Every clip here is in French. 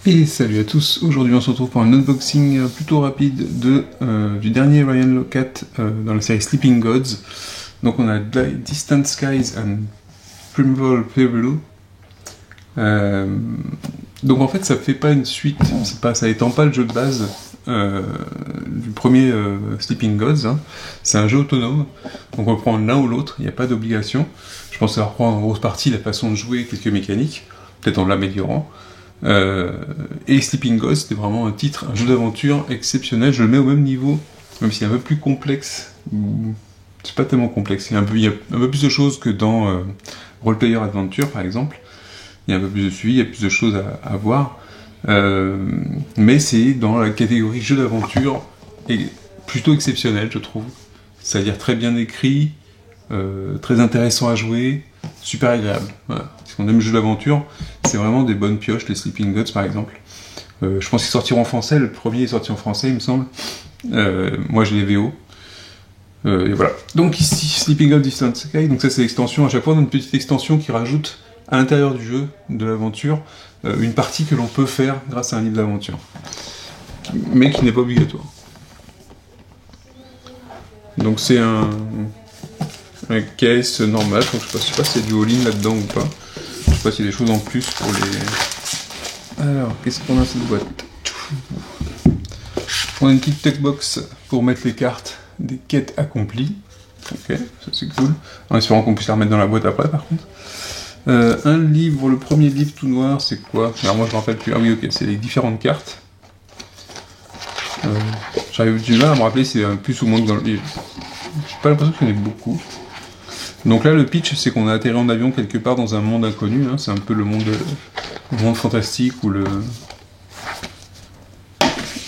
Et salut à tous, aujourd'hui on se retrouve pour un unboxing plutôt rapide du dernier Ryan Laukat dans la série Sleeping Gods. Donc on a Distant Skies and Primeval Perilous. Donc en fait ça fait pas une suite, ça étend pas le jeu de base du premier Sleeping Gods, hein. C'est un jeu autonome, donc on peut prendre l'un ou l'autre, il n'y a pas d'obligation. Je pense que ça va reprendre en grosse partie la façon de jouer, quelques mécaniques, peut-être en l'améliorant. Et Sleeping Gods, c'était vraiment un jeu d'aventure exceptionnel. Je le mets au même niveau, même s'il est un peu plus complexe. C'est pas tellement complexe. Il y a un peu plus de choses que dans Role Player Adventure, par exemple. Il y a un peu plus de suivi, il y a plus de choses à voir. Mais c'est dans la catégorie jeu d'aventure et plutôt exceptionnel, je trouve. C'est-à-dire très bien écrit, très intéressant à jouer, super agréable. Voilà. Si on aime le jeu d'aventure, c'est vraiment des bonnes pioches, les Sleeping Gods par exemple. Je pense qu'ils sortiront en français, le premier est sorti en français il me semble. Moi j'ai les VO. Et voilà. Donc ici, Sleeping Gods Distant Sky, donc ça c'est l'extension. À chaque fois on a une petite extension qui rajoute à l'intérieur du jeu, de l'aventure, une partie que l'on peut faire grâce à un livre d'aventure. Mais qui n'est pas obligatoire. Donc c'est un caisse normal, donc je sais pas s'il y a du all-in là-dedans ou pas. Je sais pas s'il y a des choses en plus pour les... Alors, qu'est-ce qu'on a dans cette boîte? On a une petite textbox pour mettre les cartes des quêtes accomplies. Ok, ça c'est cool. En espérant qu'on puisse la remettre dans la boîte après par contre. Un livre, le premier livre tout noir, c'est quoi? Alors moi je me rappelle plus. Ah oui, ok, c'est les différentes cartes. J'arrive du mal à me rappeler si c'est un plus ou moins que dans le livre. J'ai pas l'impression qu'il y en ait beaucoup. Donc là, le pitch, c'est qu'on a atterri en avion quelque part dans un monde inconnu. Hein. C'est un peu le monde fantastique ou le...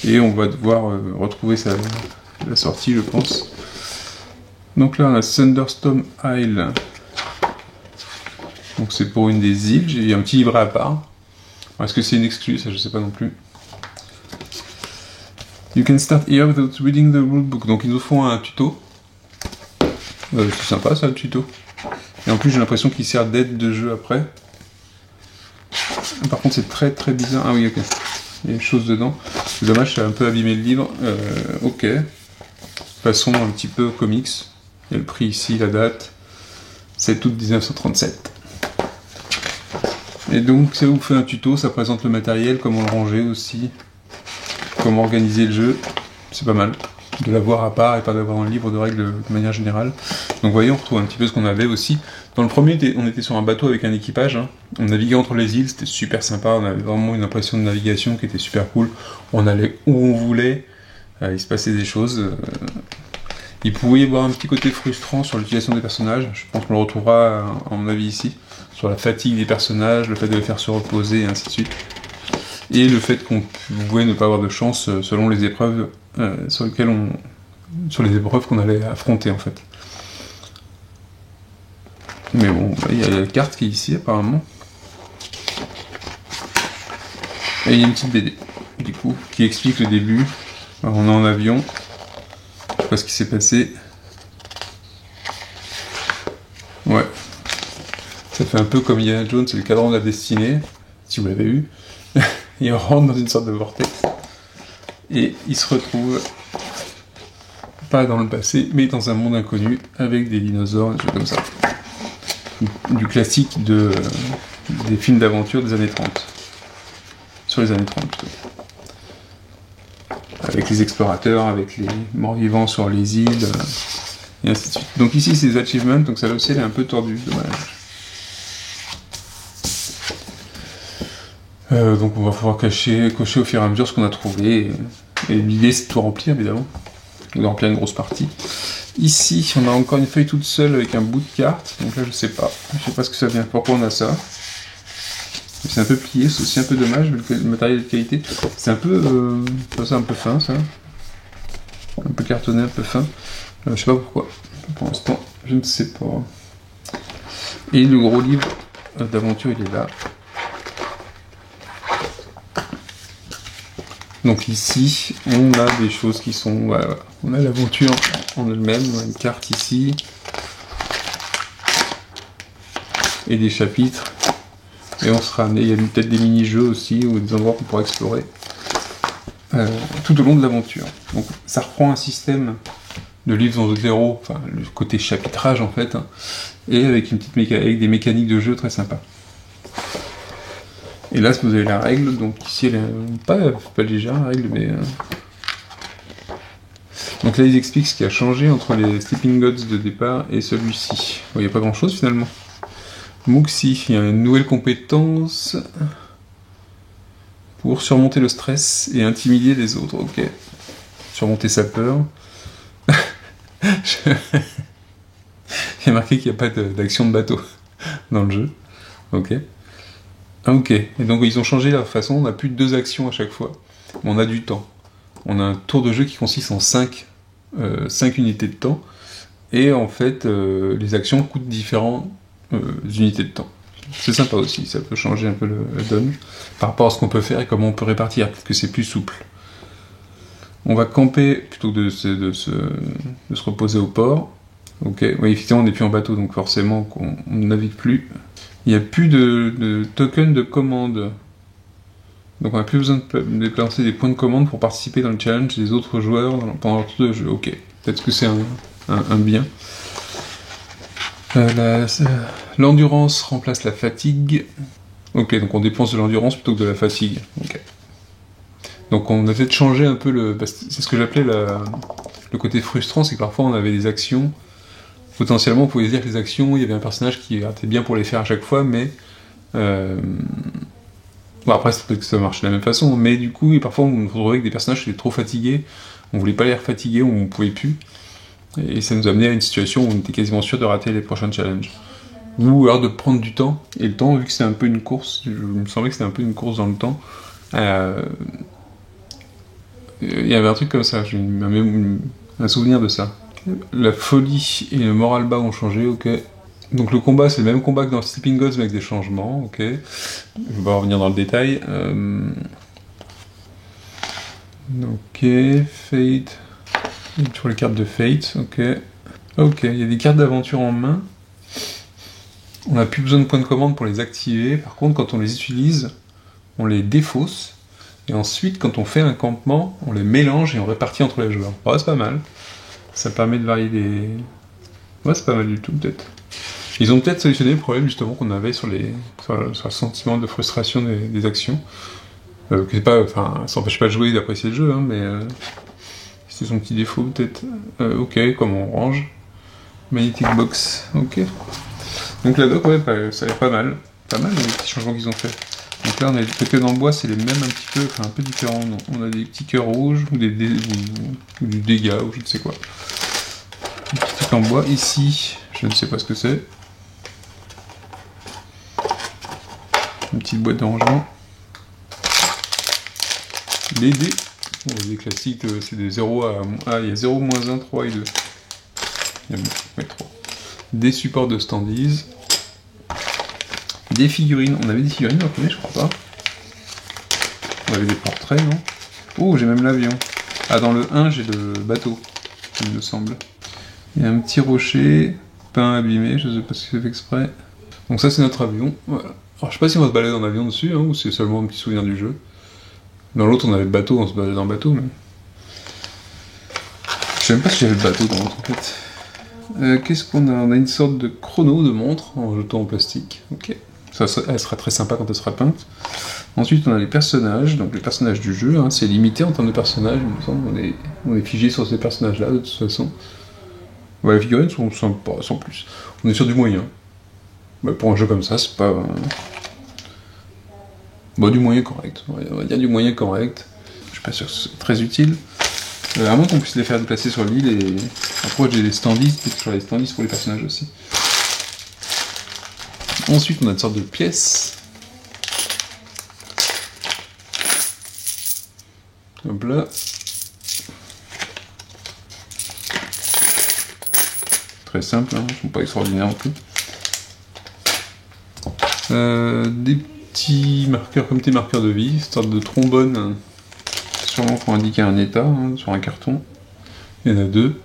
Et on va devoir retrouver la sortie, je pense. Donc là, on a Thunderstorm Isle. Donc c'est pour une des îles. J'ai un petit livret à part. Est-ce que c'est une exclue? Ça, je sais pas non plus. You can start here without reading the rulebook. Donc ils nous font un tuto. C'est sympa ça le tuto. Et en plus j'ai l'impression qu'il sert d'aide de jeu après. Par contre c'est très très bizarre. Ah oui, ok. Il y a une chose dedans. C'est dommage, ça a un peu abîmé le livre. Ok. Façon un petit peu comics. Il y a le prix ici, la date. 7 août 1937. Et donc ça vous fait un tuto, ça présente le matériel, comment le ranger aussi. Comment organiser le jeu. C'est pas mal. De l'avoir à part et pas d'avoir un livre de règles de manière générale. Donc vous voyez, on retrouve un petit peu ce qu'on avait aussi. Dans le premier, on était sur un bateau avec un équipage. Hein. On naviguait entre les îles, c'était super sympa. On avait vraiment une impression de navigation qui était super cool. On allait où on voulait. Il se passait des choses. Il pouvait y avoir un petit côté frustrant sur l'utilisation des personnages. Je pense qu'on le retrouvera, à mon avis, ici. Sur la fatigue des personnages, le fait de les faire se reposer, et ainsi de suite. Et le fait qu'on pouvait ne pas avoir de chance selon les épreuves sur les épreuves qu'on allait affronter en fait. Mais bon, il y a la carte qui est ici apparemment. Et il y a une petite BD, du coup, qui explique le début. Alors, on est en avion. Je sais pas ce qui s'est passé. Ouais. Ça fait un peu comme Indiana Jones, c'est le cadran de la destinée, si vous l'avez eu. Il rentre dans une sorte de vortex. Et il se retrouve pas dans le passé, mais dans un monde inconnu, avec des dinosaures, des choses comme ça. Du classique des films d'aventure des années 30. Sur les années 30 plutôt. Avec les explorateurs, avec les morts-vivants sur les îles, et ainsi de suite. Donc ici c'est les achievements, donc ça aussi elle est un peu tordue, dommage. Donc on va pouvoir cocher au fur et à mesure ce qu'on a trouvé. Et l'idée c'est de tout remplir évidemment. De remplir une grosse partie. Ici on a encore une feuille toute seule avec un bout de carte. Donc là je sais pas ce que ça vient. Pourquoi on a ça? C'est un peu plié, c'est aussi un peu dommage vu le matériel de qualité. C'est un peu un peu fin ça. Un peu cartonné, un peu fin. Je sais pas pourquoi. Pour l'instant je ne sais pas. Et le gros livre d'aventure il est là. Donc ici, on a des choses qui sont... Voilà, on a l'aventure en elle-même, on a une carte ici. Et des chapitres Et on sera amené, il y a peut-être des mini-jeux aussi, ou des endroits qu'on pourra explorer tout au long de l'aventure. Donc ça reprend un système de livres dans zéro, enfin le côté chapitrage en fait, hein, et avec une petite avec des mécaniques de jeu très sympas. Et là, vous avez la règle, donc ici elle est pas légère la règle, mais donc là ils expliquent ce qui a changé entre les Sleeping Gods de départ et celui-ci. Bon, il n'y a pas grand chose finalement. Muxi, il y a une nouvelle compétence pour surmonter le stress et intimider les autres. Ok. Surmonter sa peur. Il y a marqué qu'il n'y a pas d'action de bateau dans le jeu. Ok. Ok. Et donc ils ont changé la façon, on n'a plus de 2 actions à chaque fois. Mais on a du temps. On a un tour de jeu qui consiste en 5 unités de temps. Et en fait, les actions coûtent différentes unités de temps. C'est sympa aussi, ça peut changer un peu la donne par rapport à ce qu'on peut faire et comment on peut répartir, peut-être que c'est plus souple. On va camper plutôt que de se reposer au port. Ok, oui, effectivement on n'est plus en bateau, donc forcément on ne navigue plus. Il n'y a plus de token de commande. Donc on n'a plus besoin de déplacer des points de commande pour participer dans le challenge des autres joueurs pendant leur tour de jeu. Ok, peut-être que c'est un bien. L'endurance remplace la fatigue. Ok, donc on dépense de l'endurance plutôt que de la fatigue. Ok. Donc on a peut-être changé un peu c'est ce que j'appelais le côté frustrant, c'est que parfois on avait des actions. Potentiellement on pouvait dire que les actions, il y avait un personnage qui était bien pour les faire à chaque fois, mais bon, après c'est peut-être que ça marche de la même façon, mais du coup parfois on trouvait que des personnages étaient trop fatigués, on voulait pas les refatiguer, on pouvait plus. Et ça nous amenait à une situation où on était quasiment sûr de rater les prochains challenges. Ou alors de prendre du temps, et le temps, vu que c'est un peu une course, il me semblait que c'était un peu une course dans le temps, il y avait un truc comme ça, j'ai un souvenir de ça. La folie et le moral bas ont changé, ok. Donc le combat, c'est le même combat que dans Sleeping Gods, mais avec des changements, ok. Je vais pas revenir dans le détail. Ok, Fate... Sur les cartes de Fate, ok. Ok, il y a des cartes d'aventure en main. On n'a plus besoin de points de commande pour les activer. Par contre, quand on les utilise, on les défausse. Et ensuite, quand on fait un campement, on les mélange et on répartit entre les joueurs. Ouais, c'est pas mal. Ça permet de varier les... Ouais, c'est pas mal du tout, peut-être. Ils ont peut-être solutionné le problème, justement, qu'on avait sur le sentiment de frustration des actions. Que pas... Enfin, ça n'empêche pas de jouer et d'apprécier le jeu, hein, mais... c'est son petit défaut, peut-être. Ok, comment on range. Magnetic Box, ok. Donc la doc, ouais, ça a l'air pas mal. Pas mal les petits changements qu'ils ont fait. Donc là, on a les tokens en bois, c'est les mêmes un petit peu, enfin un peu différents. On a des petits cœurs rouges, ou ou du dégât, ou je ne sais quoi. Des petits trucs en bois. Ici, je ne sais pas ce que c'est. Une petite boîte de rangement. Les dés. Bon, les classiques, c'est des 0 à... Ah, il y a 0, moins 1, 3 et 2. Il y a ouais, 3. Des supports de standees. Des figurines. On avait des figurines dans le premier, je crois pas. On avait des portraits, non? Oh, j'ai même l'avion. Ah, dans le 1, j'ai le bateau, il me semble. Il y a un petit rocher, peint abîmé, je sais pas si c'est fait exprès. Donc ça, c'est notre avion. Voilà. Alors, je sais pas si on va se balader en avion dessus, hein, ou c'est seulement un petit souvenir du jeu. Dans l'autre, on avait le bateau, on se baladait dans le bateau, mais... Je sais même pas si j'avais le bateau dans l'autre, en fait. Qu'est-ce qu'on a? On a une sorte de chrono de montre, en jetant en plastique. Ok. Elle sera très sympa quand elle sera peinte. Ensuite, on a les personnages, donc les personnages du jeu, hein, c'est limité en termes de personnages, il me semble, on est figé sur ces personnages-là, de toute façon. Ouais, les figurines sont sympas, sans plus. On est sur du moyen. Bah, pour un jeu comme ça, c'est pas... Bon, du moyen correct, on va dire du moyen correct. Je suis pas sûr que c'est très utile. À moins qu'on puisse les faire déplacer sur l'île et... Après, j'ai des standees, peut-être sur les standees pour les personnages aussi. Ensuite, on a une sorte de pièce. Hop là. Très simple, hein, ils sont pas extraordinaires en tout. Des petits marqueurs comme des marqueurs de vie, sorte de trombone, sûrement pour indiquer un état, hein, sur un carton. Il y en a 2.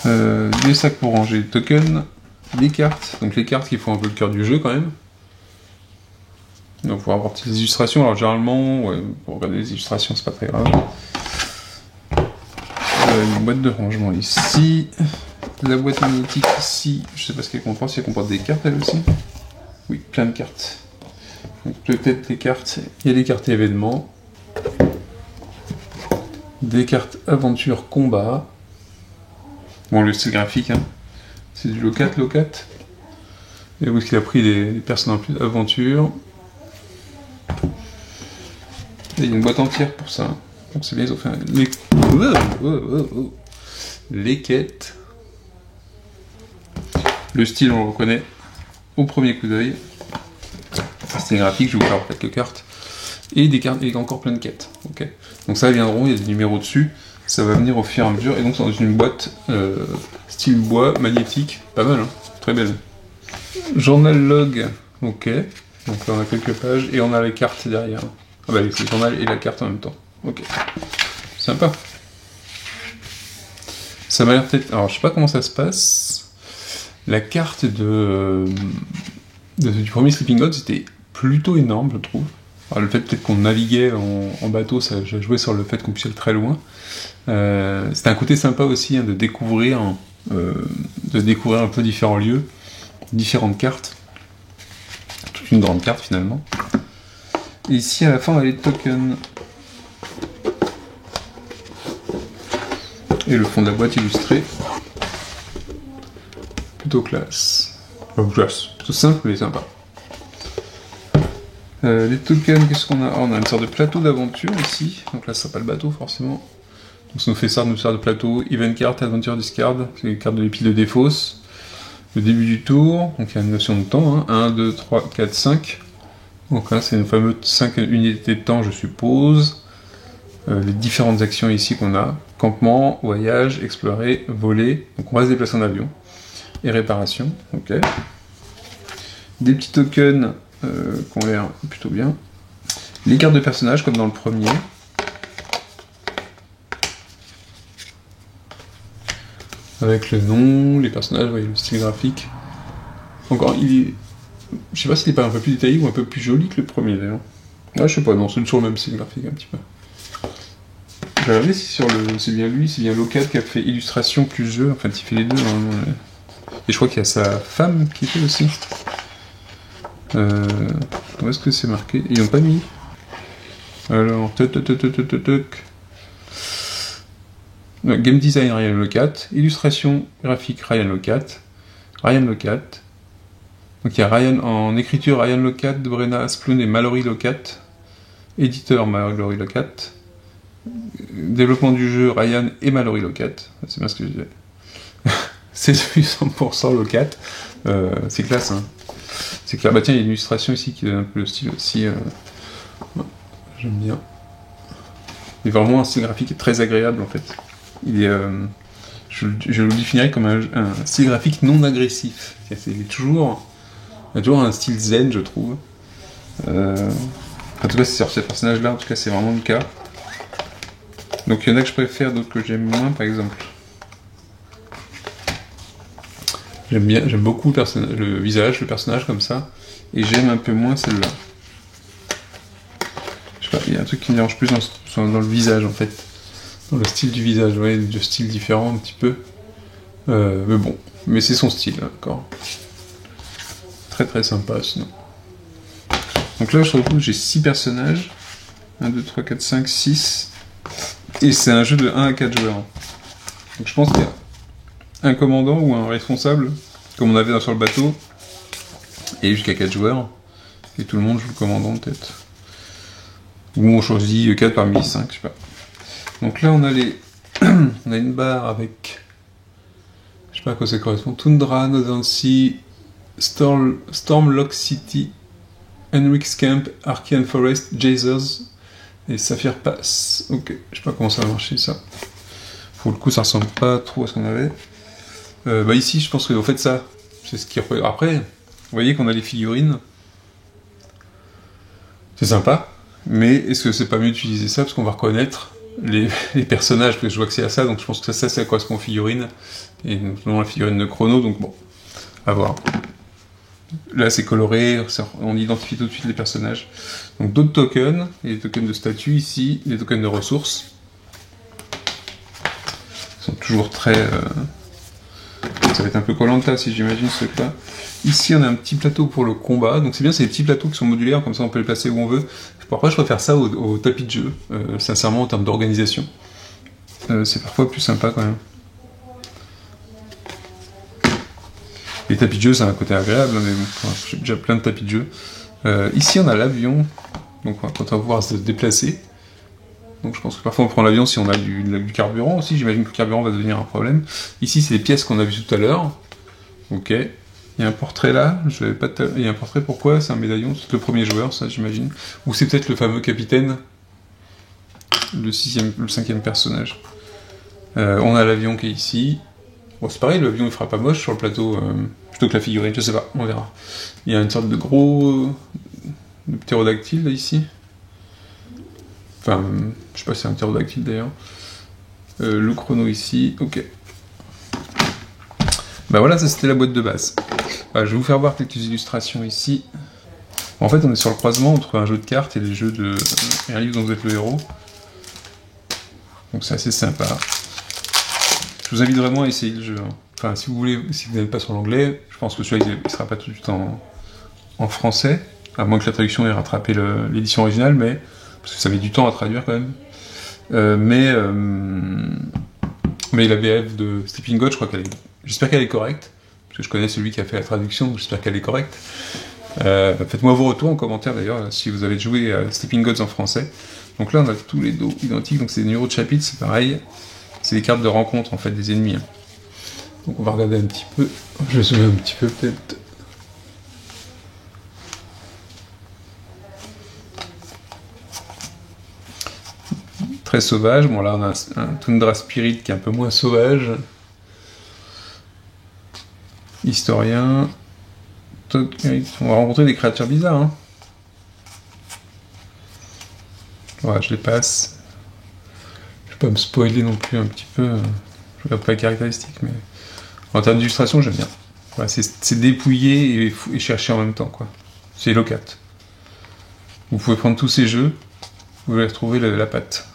Des sacs pour ranger les tokens, des cartes, donc les cartes qui font un peu le cœur du jeu quand même. Donc pour avoir des illustrations, alors généralement, ouais, pour regarder les illustrations c'est pas très grave. Une boîte de rangement ici, la boîte magnétique ici, je sais pas ce qu'elle comporte, si elle comporte des cartes elle aussi. Oui, plein de cartes. Donc peut-être les cartes, il y a des cartes événements, des cartes aventure combat. Bon, le style graphique, hein. C'est du locat. Et où est-ce qu'il a pris des personnages en plus aventure. Et il y a une boîte entière pour ça. Donc c'est bien, ils ont fait les quêtes. Le style, on le reconnaît au premier coup d'œil. Style graphique, je vais vous faire quelques cartes. Et des cartes, et encore plein de quêtes. Okay. Donc ça viendront, il y a des numéros dessus. Ça va venir au fur et à mesure. Et donc c'est dans une boîte style bois, magnétique. Pas mal, hein, très belle. Journal log, ok. Donc là on a quelques pages. Et on a les cartes derrière. Ah bah c'est le journal et la carte en même temps. Ok. Sympa. Ça m'a l'air peut-être... Alors je sais pas comment ça se passe. La carte du premier Sleeping God c'était plutôt énorme je trouve. Alors, le fait peut-être qu'on naviguait en bateau, ça j'ai joué sur le fait qu'on puisse aller très loin. C'était un côté sympa aussi hein, de découvrir un peu différents lieux, différentes cartes. Toute une grande carte finalement. Et ici à la fin on a les tokens. Et le fond de la boîte illustré. Plutôt classe. Enfin, classe. Plutôt simple mais sympa. Les tokens, qu'est-ce qu'on a? On a une sorte de plateau d'aventure ici. Donc là, ça sera pas le bateau forcément. Donc ça nous fait ça, nous sert de plateau. Event card, adventure discard. C'est les cartes de l'épile de Défausse. Le début du tour. Donc il y a une notion de temps. Hein. 1, 2, 3, 4, 5. Donc là, c'est une fameuse 5 unités de temps, je suppose. Les différentes actions ici qu'on a. Campement, voyage, explorer, voler. Donc on va se déplacer en avion. Et réparation. Ok. Des petits tokens. Qui ont l'air plutôt bien. Les cartes de personnages comme dans le premier. Avec le nom, les personnages, vous voyez le style graphique. Encore, je sais pas s'il est pas un peu plus détaillé ou un peu plus joli que le premier d'ailleurs. Ouais, je sais pas, non, c'est toujours le même style graphique un petit peu. Je vais regarder si c'est bien lui, c'est bien Locat qui a fait illustration plus jeu, enfin il fait les deux. Hein, et je crois qu'il y a sa femme qui fait aussi. Où est-ce que c'est marqué? Ils n'ont pas mis. Alors, game design Ryan Locat, illustration graphique Ryan Locat. Donc il y a Ryan en écriture Ryan Locat, Brenna Asplund et Mallory Locat. Éditeur Mallory Locat. Développement du jeu Ryan et Mallory Locat. C'est bien ce que je disais. C'est 100% Locat. C'est classe, hein. C'est clair, bah tiens, il y a une illustration ici qui donne un peu le style aussi. Ouais, j'aime bien. Il est vraiment un style graphique très agréable en fait. Il est, je le définirais comme un style graphique non agressif. Il a toujours un style zen, je trouve. En tout cas, c'est sur ces personnages-là, en tout cas, c'est vraiment le cas. Donc il y en a que je préfère, d'autres que j'aime moins, par exemple. J'aime beaucoup le visage, le personnage comme ça, et j'aime un peu moins celle-là. Je sais pas, il y a un truc qui me dérange plus dans le visage en fait, dans le style du visage, vous voyez, deux styles différents un petit peu. Mais bon, mais c'est son style, d'accord. Très très sympa sinon. Donc là, je retrouve, j'ai 6 personnages. 1, 2, 3, 4, 5, 6. Et c'est un jeu de 1 à 4 joueurs. Donc je pense qu'il y a un commandant ou un responsable, comme on avait sur le bateau, et jusqu'à 4 joueurs, et tout le monde joue le commandant peut-être. Ou on choisit 4 parmi 5, je sais pas. Donc là on a on a une barre avec, je sais pas à quoi ça correspond, Tundra, Northern Sea, Stormlock City, Henrik's Camp, Archean Forest, Jesus et Sapphire Pass. Ok, je sais pas comment ça va marcher ça. Pour le coup ça ressemble pas trop à ce qu'on avait. Bah ici je pense que en fait ça, c'est ce qui après, vous voyez qu'on a les figurines. C'est sympa, mais est-ce que c'est pas mieux d'utiliser ça parce qu'on va reconnaître les personnages, parce que je vois que c'est à ça, donc je pense que ça correspond aux figurines, et notamment la figurine de Chrono, donc bon, à voir. Là c'est coloré, on identifie tout de suite les personnages. Donc d'autres tokens, et les tokens de statut ici, les tokens de ressources. Ils sont toujours très... Ça va être un peu Koh-Lanta si j'imagine ce truc-là. Ici on a un petit plateau pour le combat, donc c'est bien, c'est des petits plateaux qui sont modulaires, comme ça on peut les placer où on veut. Parfois je préfère ça au tapis de jeu, sincèrement en termes d'organisation. C'est parfois plus sympa quand même. Les tapis de jeu, c'est un côté agréable, mais bon, j'ai déjà plein de tapis de jeu. Ici, on a l'avion, donc quand on va pouvoir se déplacer. Donc je pense que parfois on prend l'avion si on a du carburant aussi, j'imagine que le carburant va devenir un problème. Ici, c'est les pièces qu'on a vues tout à l'heure. Ok. Il y a un portrait là, il y a un portrait, pourquoi? C'est un médaillon, c'est le premier joueur, ça j'imagine. Ou c'est peut-être le fameux capitaine, le 5e personnage. On a l'avion qui est ici. Bon, c'est pareil, l'avion il fera pas moche sur le plateau, plutôt que la figurine, je sais pas, on verra. Il y a une sorte de gros... de ptérodactyle là ici. Enfin, je sais pas si c'est un ptérodactyle d'ailleurs. Le chrono ici, ok. Bah voilà, ça c'était la boîte de base. Je vais vous faire voir quelques illustrations ici. En fait, on est sur le croisement entre un jeu de cartes et les jeux de... et un livre dont vous êtes le héros. Donc c'est assez sympa. Je vous invite vraiment à essayer le jeu. Enfin, si vous voulez, si vous n'êtes pas sur l'anglais, je pense que celui-là, il ne sera pas tout de suite en français, à moins que la traduction ait rattrapé l'édition originale, mais parce que ça met du temps à traduire quand même. Mais la VF de Sleeping God, je crois j'espère qu'elle est correcte, parce que je connais celui qui a fait la traduction, donc j'espère qu'elle est correcte. Faites-moi vos retours en commentaire d'ailleurs, si vous avez joué à Sleeping Gods en français. Donc là, on a tous les dos identiques, donc c'est des numéros de chapitre, c'est pareil. C'est des cartes de rencontre en fait des ennemis. Donc on va regarder un petit peu. Je vais zoomer un petit peu peut-être. Très sauvage. Bon là on a un Tundra Spirit qui est un peu moins sauvage. Historien. On va rencontrer des créatures bizarres. Hein. Voilà, je les passe. Je vais pas me spoiler non plus un petit peu. Je regarde pas les caractéristiques, mais en termes d'illustration, j'aime bien. Voilà, c'est dépouiller et chercher en même temps, quoi. C'est locat. Vous pouvez prendre tous ces jeux, vous allez retrouver la patte.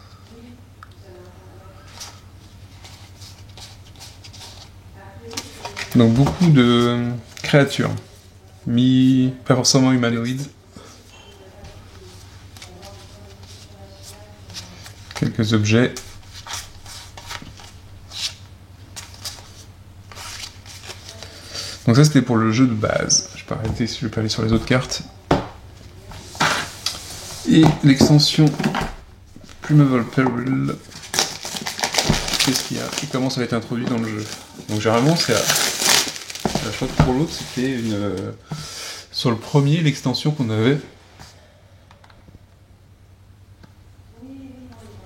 Donc beaucoup de créatures, pas forcément humanoïdes. Quelques objets. Donc ça c'était pour le jeu de base. Je vais pas aller sur les autres cartes. Et l'extension Primeval Peril. Qu'est-ce qu'il y a et comment ça va être introduit dans le jeu? Donc généralement c'est je crois que pour l'autre c'était sur le premier l'extension qu'on avait.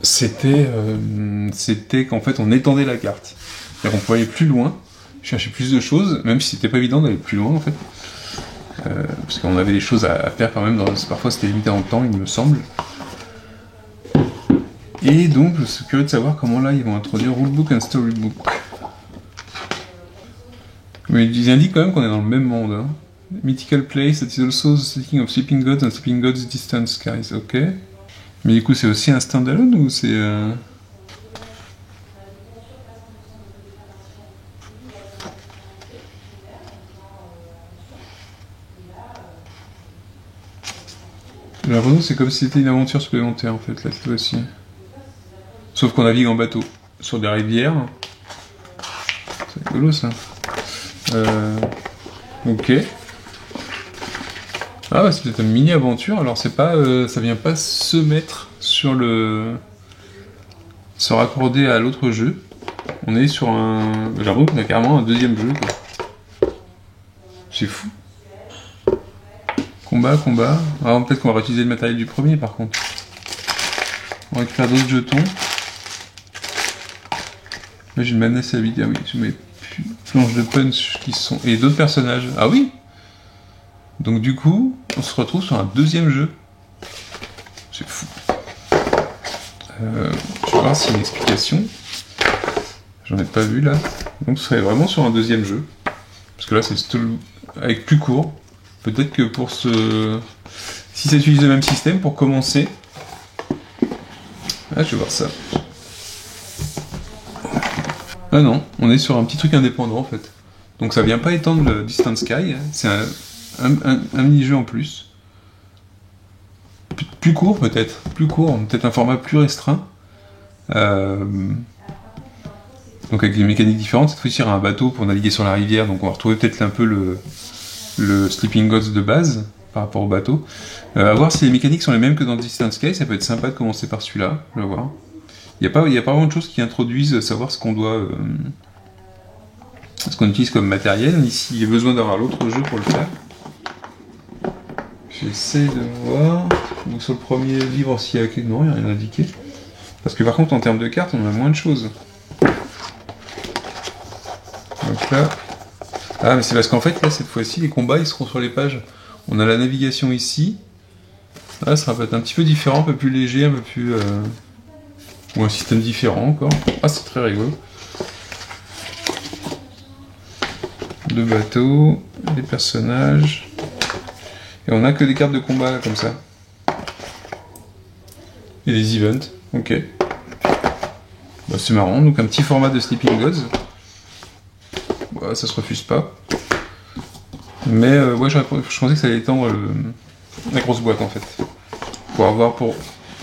C'était qu'en fait on étendait la carte. C'est-à-dire qu'on pouvait aller plus loin, chercher plus de choses, même si c'était pas évident d'aller plus loin en fait. Parce qu'on avait des choses à faire quand même, parfois c'était limité en temps il me semble. Et donc je suis curieux de savoir comment là ils vont introduire Rulebook and Storybook. Mais ils indiquent quand même qu'on est dans le même monde. Hein. Mythical place that is also the setting of Sleeping Gods and Sleeping Gods Distant Skies, ok. Mais du coup c'est aussi un standalone ou c'est... J'ai l'impression que c'est comme si c'était une aventure supplémentaire en fait, là cette fois-ci. Sauf qu'on navigue en bateau, sur des rivières. C'est rigolo ça. Ok. Ah bah c'est peut-être une mini-aventure, alors c'est pas, ça vient pas se mettre sur se raccorder à l'autre jeu. On est sur un... J'ai l'impression qu'on a carrément un deuxième jeu quoi. C'est fou. Combat. Alors peut-être qu'on va réutiliser le matériel du premier par contre. On récupère d'autres jetons. Là j'ai une manette à vide, ah oui, j'ai mes planches de punch qui sont... Et d'autres personnages. Ah oui. Donc du coup, on se retrouve sur un deuxième jeu. C'est fou. Je vais voir s'il y a une explication. J'en ai pas vu là. Donc ce serait vraiment sur un deuxième jeu. Parce que là c'est avec plus court. Peut-être que pour ce... Si ça utilise le même système, pour commencer... Ah, je vais voir ça. Ah non, on est sur un petit truc indépendant en fait. Donc ça vient pas étendre le Distant Sky, c'est un mini-jeu en plus. Plus court peut-être, peut-être un format plus restreint. Donc avec des mécaniques différentes, cette fois-ci il y aura un bateau pour naviguer sur la rivière, donc on va retrouver peut-être un peu le Sleeping Gods de base par rapport au bateau. À voir si les mécaniques sont les mêmes que dans Distant Sky, ça peut être sympa de commencer par celui-là, je vais voir. Il n'y a pas vraiment de choses qui introduisent savoir ce qu'on doit... ce qu'on utilise comme matériel. Ici, il y a besoin d'avoir l'autre jeu pour le faire. J'essaie de voir... Donc sur le premier livre, s'il y a... Non, il n'y a rien indiqué. Parce que par contre, en termes de cartes, on a moins de choses. Donc là... Ah, mais c'est parce qu'en fait, là, cette fois-ci, les combats, ils seront sur les pages. On a la navigation ici. Là, ça va être un petit peu différent, un peu plus léger, un peu plus... Ou un système différent encore. Ah, c'est très rigolo. Deux bateaux, des personnages. Et on a que des cartes de combat là, comme ça. Et des events. Ok. Bah, c'est marrant. Donc un petit format de Sleeping Gods. Bah, ça se refuse pas. Mais ouais, je pensais que ça allait étendre la grosse boîte en fait.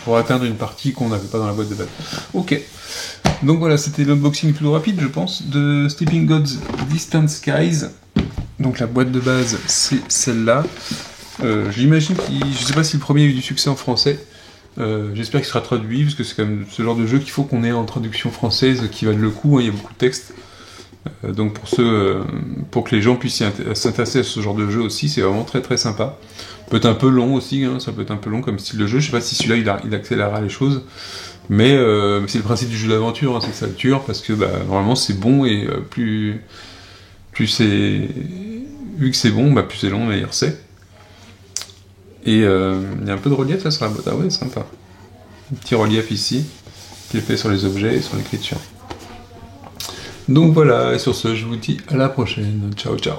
Pour atteindre une partie qu'on n'avait pas dans la boîte de base. Ok. Donc voilà, c'était l'unboxing plus rapide, je pense, de Sleeping Gods Distant Skies. Donc la boîte de base, c'est celle-là. J'imagine je sais pas si le premier a eu du succès en français. J'espère qu'il sera traduit, parce que c'est quand même ce genre de jeu qu'il faut qu'on ait en traduction française qui valent le coup, hein, il y a beaucoup de textes. Donc pour que les gens puissent s'intéresser à ce genre de jeu aussi, c'est vraiment très très sympa. Peut être un peu long aussi, hein, ça peut être un peu long comme style de jeu. Je sais pas si celui-là il accélérera les choses, mais c'est le principe du jeu d'aventure, hein, c'est que ça le tue, parce que normalement c'est bon et plus c'est vu que c'est bon, plus c'est long, meilleur c'est. Et il y a un peu de relief là sur la boîte, ah ouais, sympa. Un petit relief ici qui est fait sur les objets et sur l'écriture. Donc voilà, et sur ce, je vous dis à la prochaine. Ciao, ciao.